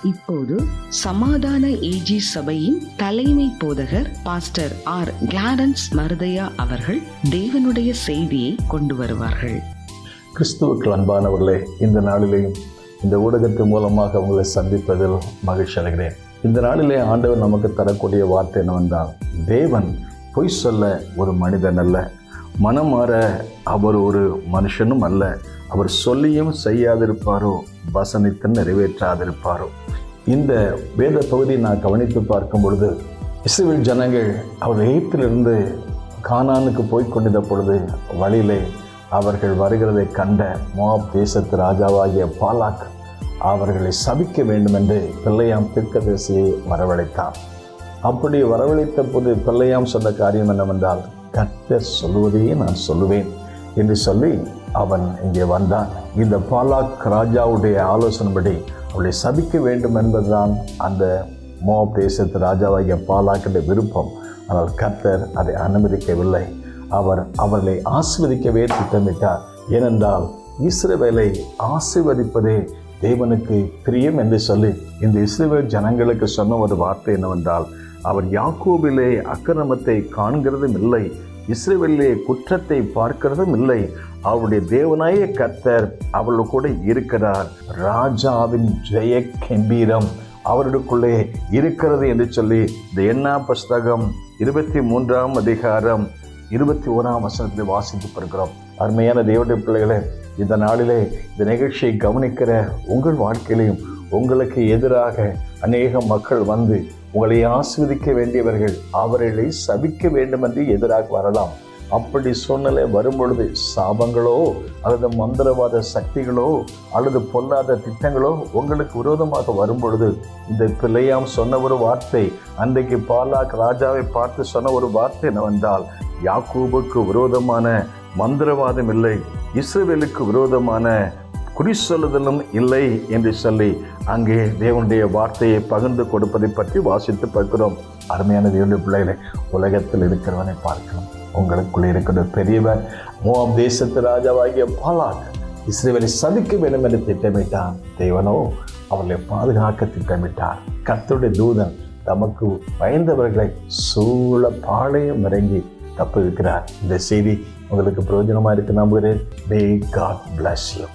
இப்போது சமாதான ஏஜி சபையின் தலைமை போதகர் பாஸ்டர் ஆர் கிளாரன்ஸ் மருதையா அவர்கள் தேவனுடைய செய்தியை கொண்டு வருவார்கள். கிறிஸ்துவுக்கு அன்பானவர்களே, இந்த நாளிலேயும் இந்த ஊடகத்தின் மூலமாக உங்களை சந்திப்பதில் மகிழ்ச்சி அடைகிறேன். இந்த நாளிலே ஆண்டவர் நமக்கு தரக்கூடிய வார்த்தை என்னவென்றால், தேவன் பொய் சொல்ல ஒரு மனிதன் அல்ல, மனம் மாற அவர் ஒரு மனுஷனும் அல்ல. அவர் சொல்லியும் செய்யாதிருப்பாரோ, வசனித்து நிறைவேற்றாதிருப்பாரோ. இந்த வேத பகுதியை நான் கவனித்து பார்க்கும் பொழுது, இஸ்ரவேல் ஜனங்கள் அவர் எகிப்திலிருந்து கானானுக்கு போய் கொண்டிருந்த பொழுது வழியிலே அவர்கள் வருகிறதை கண்ட மோவாப் தேசத்து ராஜாவாகிய பாலாக் அவர்களை சபிக்க வேண்டும் என்று பிள்ளையாம் தீர்க்கதரிசியை வரவழைத்தான். அப்படி வரவழைத்த போது பிள்ளையாம் சொன்ன காரியம் என்னவென்றால், கர்த்தர் சொல்லுவதையே நான் சொல்லுவேன் என்று சொல்லி அவன் இங்கே வந்தான். இந்த பாலாக் ராஜாவுடைய ஆலோசனைப்படி அவளை சபிக்க வேண்டும் என்பதுதான் அந்த மோவாப் தேசத்து ராஜாவாகிய பாலாக்குடைய விருப்பம். ஆனால் கர்த்தர் அதை அனுமதிக்கவில்லை. அவர் அவர்களை ஆசீர்வதிக்கவே திட்டமிட்டார். ஏனென்றால் இஸ்ரவேலை ஆசீர்வதிப்பதே தேவனுக்கு பிரியம் என்று சொல்லி இந்த இஸ்ரவேல் ஜனங்களுக்கு சொன்ன ஒரு வார்த்தை என்னவென்றால், அவர் யாக்கோபிலே அக்கிரமத்தை காண்கிறதும் இல்லை, இஸ்ரவேலிலே குற்றத்தை பார்க்கிறதும் இல்லை. அவருடைய தேவனாய கர்த்தர் அவளோடு கூட இருக்கிறார். ராஜாவின் ஜெய கம்பீரம் அவர்களுக்குள்ளே இருக்கிறது என்று சொல்லி இந்த எண்ணா புஸ்தகம் 23ஆம் அதிகாரம் 21ஆம் வசனத்தில் வாசித்து பார்க்கிறோம். அருமையான தேவனுடைய பிள்ளைகளே, இந்த நாளிலே இந்த நிகழ்ச்சியை கவனிக்கிற உங்கள் வாழ்க்கையிலையும் உங்களுக்கு எதிராக அநேக மக்கள் வந்து உங்களை ஆசீர்வதிக்க வேண்டியவர்கள் அவர்களை சபிக்க வேண்டும் என்று எதிராக வரலாம். அப்படி சூழ்நிலை வரும்பொழுது சாபங்களோ அல்லது மந்திரவாத சக்திகளோ அல்லது பொல்லாத திட்டங்களோ உங்களுக்கு விரோதமாக வரும்பொழுது, இந்த பிள்ளையாம் சொன்ன ஒரு வார்த்தை, அன்றைக்கு பாலாக் ராஜாவை பார்த்து சொன்ன ஒரு வார்த்தை என்னவென்றால், யாக்கோபுக்கு விரோதமான மந்திரவாதம் இல்லை, இஸ்ரவேலுக்கு விரோதமான குறி சொல்லுதலும் இல்லை என்று சொல்லி அங்கே தேவனுடைய வார்த்தையை பகிர்ந்து கொடுப்பதை பற்றி வாசித்து பார்க்கிறோம். அருமையான தேவனுடைய பிள்ளைகளை, உலகத்தில் இருக்கிறவனை பார்க்கணும். உங்களுக்குள்ளே இருக்கிற பெரியவர் மோவாப் தேசத்து ராஜாவாகிய பாலாக் இஸ்ரவேலை சபிக்க வேண்டும் என்று திட்டமிட்டான். தேவனோ அவர்களை பாதுகாக்க திட்டமிட்டார். கர்த்தருடைய தூதன் தமக்கு பயந்தவர்களை சூழ பாளையம் இறங்கி தப்புவிக்கிறார். இந்த செய்தி உங்களுக்கு பிரயோஜனமாக இருக்கு நம்புகிறேன். May God bless you.